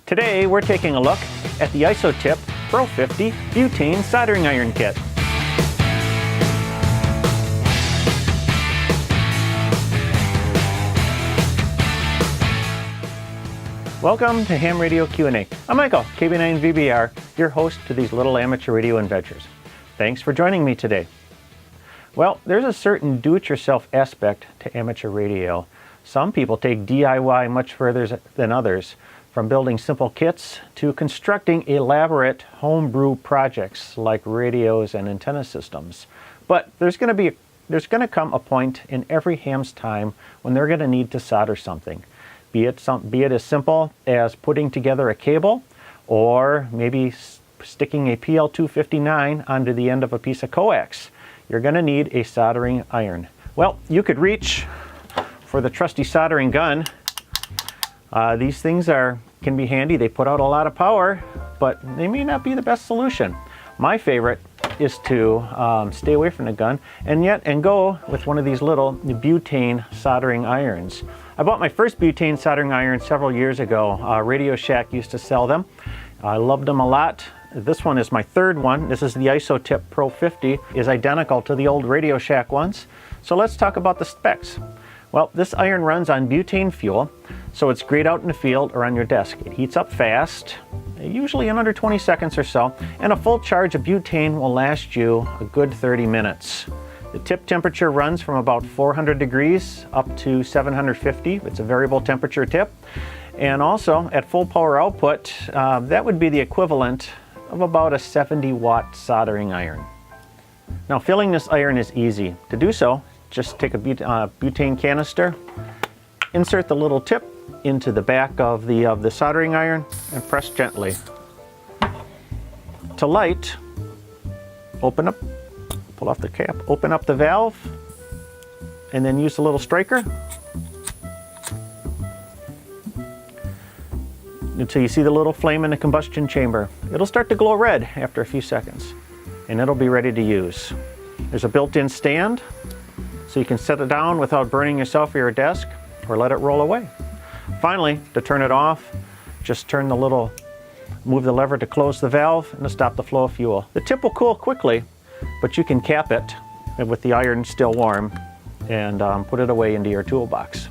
Today we're taking a look at the IsoTip Pro 50 Butane Soldering Iron Kit. Welcome to Ham Radio Q&A. I'm Michael, KB9VBR, your host to these little amateur radio adventures. Thanks for joining me today. Well, there's a certain do-it-yourself aspect to amateur radio. Some people take DIY much further than others, from building simple kits to constructing elaborate homebrew projects like radios and antenna systems. But there's going to come a point in every ham's time when they're going to need to solder something. Be it as simple as putting together a cable, or maybe sticking a PL259 onto the end of a piece of coax. You're going to need a soldering iron. Well, you could reach for the trusty soldering gun. These things can be handy. They put out a lot of power, but they may not be the best solution. My favorite is to stay away from the gun and go with one of these little butane soldering irons. I bought my first butane soldering iron several years ago. Radio Shack used to sell them. I loved them a lot. This one is my third one. This is the IsoTip Pro 50. Is identical to the old Radio Shack ones. So let's talk about the specs. Well, this iron runs on butane fuel, so it's great out in the field or on your desk. It heats up fast, usually in under 20 seconds or so, and a full charge of butane will last you a good 30 minutes. The tip temperature runs from about 400 degrees up to 750. It's a variable temperature tip. And also, at full power output, that would be the equivalent of about a 70-watt soldering iron. Now, filling this iron is easy. To do so, just take a butane canister, insert the little tip into the back of the soldering iron, and press gently. To light, open up, pull off the cap, open up the valve, and then use the little striker until you see the little flame in the combustion chamber. It'll start to glow red after a few seconds, and it'll be ready to use. There's a built-in stand, so you can set it down without burning yourself or your desk, or let it roll away. Finally, to turn it off, just move the lever to close the valve and to stop the flow of fuel. The tip will cool quickly, but you can cap it with the iron still warm and put it away into your toolbox.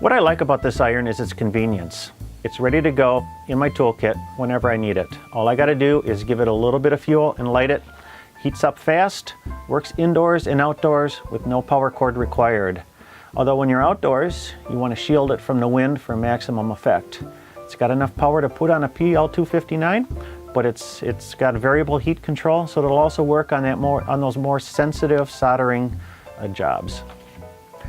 What I like about this iron is its convenience. It's ready to go in my toolkit whenever I need it. All I got to do is give it a little bit of fuel and light it. Heats up fast, works indoors and outdoors with no power cord required. Although when you're outdoors, you want to shield it from the wind for maximum effect. It's got enough power to put on a PL259, but it's got variable heat control, so it'll also work on those more sensitive soldering jobs.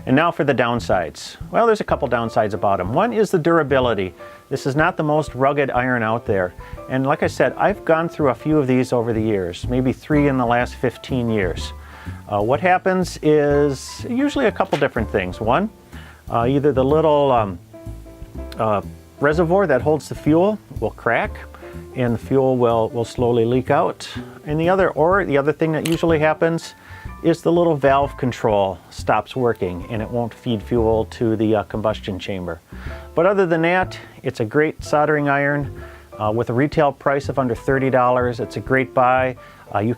And now for the downsides. Well, there's a couple downsides about them. One is the durability. This is not the most rugged iron out there. And like I said, I've gone through a few of these over the years, maybe 3 in the last 15 years. What happens is usually a couple different things. One, either the little reservoir that holds the fuel will crack and the fuel will slowly leak out. And the other thing that usually happens is the little valve control stops working and it won't feed fuel to the combustion chamber. But other than that, it's a great soldering iron with a retail price of under $30. It's a great buy. You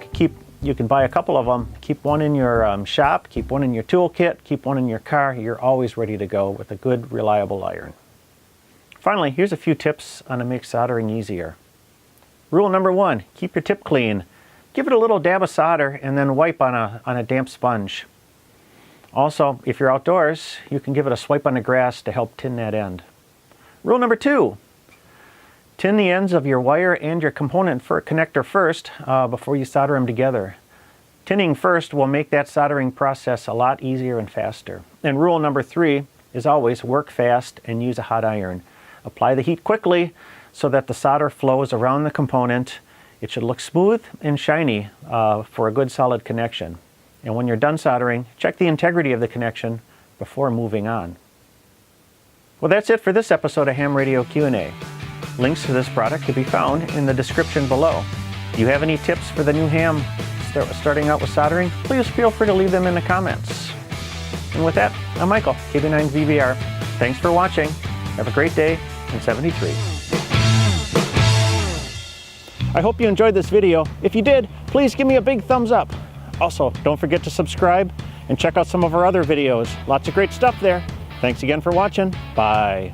can buy a couple of them, keep one in your shop, keep one in your toolkit, keep one in your car. You're always ready to go with a good, reliable iron. Finally, here's a few tips on to make soldering easier. Rule number 1, keep your tip clean. Give it a little dab of solder and then wipe on a damp sponge. Also, if you're outdoors, you can give it a swipe on the grass to help tin that end. Rule number 2, tin the ends of your wire and your component connector first before you solder them together. Tinning first will make that soldering process a lot easier and faster. And rule number 3 is always work fast and use a hot iron. Apply the heat quickly so that the solder flows around the component. It should look smooth and shiny for a good solid connection. And when you're done soldering, check the integrity of the connection before moving on. Well, that's it for this episode of Ham Radio Q&A. Links to this product can be found in the description below. Do you have any tips for the new ham starting out with soldering? Please feel free to leave them in the comments. And with that, I'm Michael, KB9VBR. Thanks for watching. Have a great day 1973. I hope you enjoyed this video. If you did, please give me a big thumbs up. Also, don't forget to subscribe and check out some of our other videos. Lots of great stuff there. Thanks again for watching. Bye.